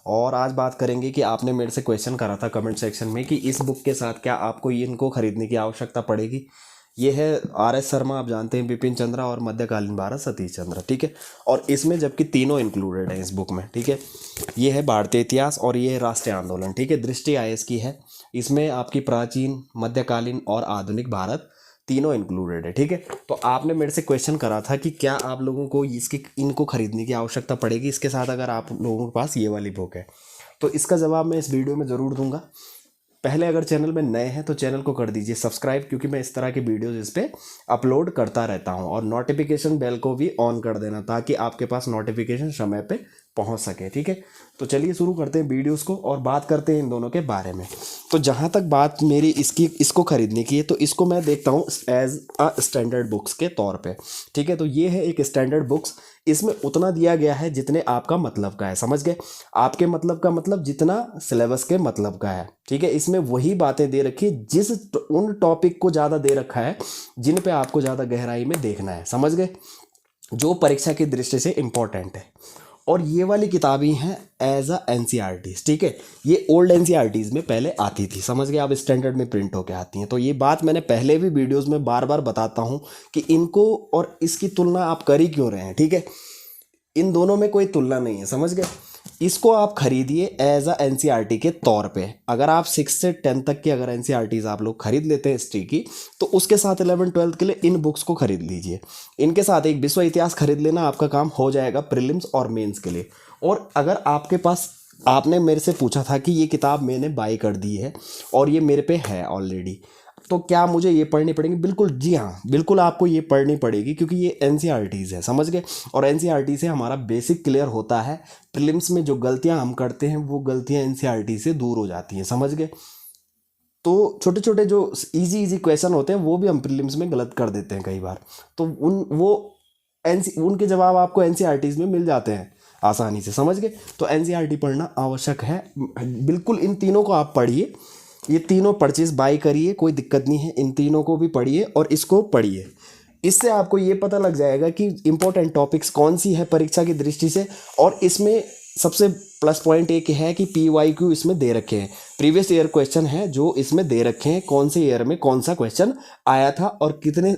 और आज बात करेंगे कि आपने मेरे से क्वेश्चन करा था कमेंट सेक्शन में कि इस बुक के साथ क्या आपको इनको खरीदने की आवश्यकता पड़ेगी। ये है आर.एस. शर्मा, आप जानते हैं, बिपिन चंद्रा और मध्यकालीन भारत सतीश चंद्र, ठीक है। और इसमें जबकि तीनों इंक्लूडेड हैं इस बुक में, ठीक है। ये है भारतीय इतिहास और ये है राष्ट्रीय आंदोलन, ठीक है। दृष्टि आई.ए.एस. की है। इसमें आपकी प्राचीन, मध्यकालीन और आधुनिक भारत तीनों इंक्लूडेड है, ठीक है। तो आपने मेरे से क्वेश्चन करा था कि क्या आप लोगों को इनको खरीदने की आवश्यकता पड़ेगी इसके साथ अगर आप लोगों के पास ये वाली बुक है। तो इसका जवाब मैं इस वीडियो में ज़रूर दूंगा। पहले अगर चैनल में नए हैं तो चैनल को कर दीजिए सब्सक्राइब, क्योंकि मैं इस तरह की वीडियोज़ इस पर अपलोड करता रहता हूं। और नोटिफिकेशन बेल को भी ऑन कर देना ताकि आपके पास नोटिफिकेशन समय पे पहुंच सके, ठीक है। तो चलिए शुरू करते हैं वीडियोस को और बात करते हैं इन दोनों के बारे में। तो जहां तक बात मेरी इसको खरीदने की है तो इसको मैं देखता हूं एज अ स्टैंडर्ड बुक्स के तौर पे, ठीक है। तो ये है एक स्टैंडर्ड बुक्स। इसमें उतना दिया गया है जितने आपका मतलब का है, समझ गए। आपके मतलब का मतलब जितना सिलेबस के मतलब का है, ठीक है। इसमें वही बातें दे रखी है जिस उन टॉपिक को ज़्यादा दे रखा है जिन पे आपको ज़्यादा गहराई में देखना है, समझ गए, जो परीक्षा की दृष्टि से इंपॉर्टेंट है। और ये वाली किताबें हैं एज अ एनसीईआरटीज, ठीक है। ये ओल्ड एनसीईआरटीज में पहले आती थी, समझ गए, अब स्टैंडर्ड में प्रिंट होकर आती हैं। तो ये बात मैंने पहले भी वीडियोस में बार बार बताता हूँ कि इनको और इसकी तुलना आप कर ही क्यों रहे हैं, ठीक है। इन दोनों में कोई तुलना नहीं है, समझ गए। इसको आप खरीदिए एज अ एनसीईआरटी के तौर पे। अगर आप 6 से 10 तक की अगर एनसीईआरटीज आप लोग खरीद लेते हैं हिस्ट्री की, तो उसके साथ 11-12 के लिए इन बुक्स को खरीद लीजिए। इनके साथ एक विश्व इतिहास खरीद लेना, आपका काम हो जाएगा प्रीलिम्स और मेंस के लिए। और अगर आपके पास, आपने मेरे से पूछा था कि ये किताब मैंने बाई कर दी है और ये मेरे पे है ऑलरेडी, तो क्या मुझे ये पढ़नी पड़ेगी? बिल्कुल, जी हाँ, बिल्कुल आपको ये पढ़नी पड़ेगी, क्योंकि ये एनसीईआरटीज है, समझ गए। और एनसीईआरटी से हमारा बेसिक क्लियर होता है। प्रीलिम्स में जो गलतियां हम करते हैं वो गलतियां एनसीईआरटी से दूर हो जाती हैं, समझ गए। तो छोटे छोटे जो इजी क्वेश्चन होते हैं वो भी हम प्रीलिम्स में गलत कर देते हैं कई बार। तो उनके जवाब आपको एनसीईआरटीज में मिल जाते हैं आसानी से, समझ गए। तो एनसीईआरटी पढ़ना आवश्यक है, बिल्कुल। इन तीनों को आप पढ़िए, ये तीनों परचेज बाई करिए, कोई दिक्कत नहीं है। इन तीनों को भी पढ़िए और इसको पढ़िए। इससे आपको ये पता लग जाएगा कि इंपॉर्टेंट टॉपिक्स कौन सी है परीक्षा की दृष्टि से। और इसमें सबसे प्लस पॉइंट एक है कि PYQ इसमें दे रखे हैं, प्रीवियस ईयर क्वेश्चन है जो इसमें दे रखे हैं, कौन से ईयर में कौन सा क्वेश्चन आया था और कितने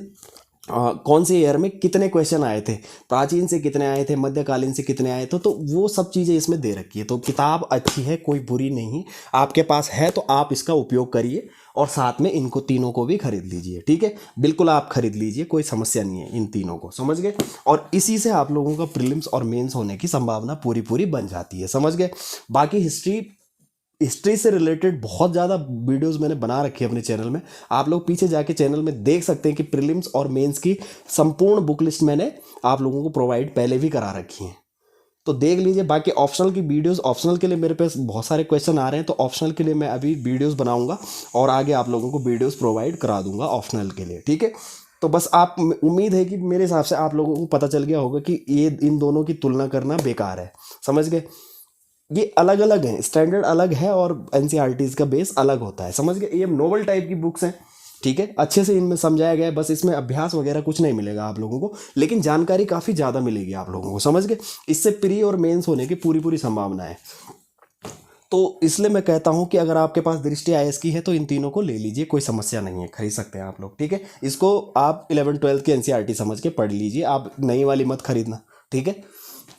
कौन से ईयर में कितने क्वेश्चन आए थे, प्राचीन से कितने आए थे, मध्यकालीन से कितने आए थे। तो वो सब चीज़ें इसमें दे रखी है। तो किताब अच्छी है, कोई बुरी नहीं। आपके पास है तो आप इसका उपयोग करिए और साथ में इनको तीनों को भी खरीद लीजिए, ठीक है। बिल्कुल आप खरीद लीजिए, कोई समस्या नहीं है इन तीनों को, समझ गए। और इसी से आप लोगों का प्रीलिम्स और मेंस होने की संभावना पूरी पूरी बन जाती है, समझ गए। बाकी हिस्ट्री से रिलेटेड बहुत ज़्यादा वीडियोस मैंने बना रखी है अपने चैनल में। आप लोग पीछे जाके चैनल में देख सकते हैं कि प्रीलिम्स और मेंस की संपूर्ण बुक लिस्ट मैंने आप लोगों को प्रोवाइड पहले भी करा रखी है, तो देख लीजिए। बाकी ऑप्शनल की वीडियोस, ऑप्शनल के लिए मेरे पास बहुत सारे क्वेश्चन आ रहे हैं, तो ऑप्शनल के लिए मैं अभी वीडियोस बनाऊंगा और आगे आप लोगों को वीडियोस प्रोवाइड करा दूंगा ऑप्शनल के लिए, ठीक है। तो बस आप, उम्मीद है कि मेरे हिसाब से आप लोगों को पता चल गया होगा कि ये इन दोनों की तुलना करना बेकार है, समझ गए। ये अलग अलग हैं, स्टैंडर्ड अलग है और एनसीईआरटीज का बेस अलग होता है, समझ गए। ये नोवेल टाइप की बुक्स हैं, ठीक है। अच्छे से इनमें समझाया गया है, बस इसमें अभ्यास वगैरह कुछ नहीं मिलेगा आप लोगों को, लेकिन जानकारी काफ़ी ज़्यादा मिलेगी आप लोगों को, समझ गए। इससे प्री और मेंस होने की पूरी पूरी संभावना है। तो इसलिए मैं कहता हूं कि अगर आपके पास दृष्टि आई.ए.एस. की है तो इन तीनों को ले लीजिए, कोई समस्या नहीं है, खरीद सकते हैं आप लोग, ठीक है। इसको आप 11-12 की एनसीईआरटी समझ के पढ़ लीजिए, आप नई वाली मत खरीदना, ठीक है।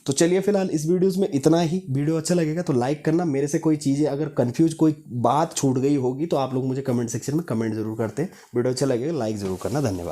तो चलिए फिलहाल इस वीडियोस में इतना ही। वीडियो अच्छा लगेगा तो लाइक करना। मेरे से कोई चीज़ें अगर कंफ्यूज, कोई बात छूट गई होगी तो आप लोग मुझे कमेंट सेक्शन में कमेंट जरूर करते हैं। वीडियो अच्छा लगेगा लाइक ज़रूर करना। धन्यवाद।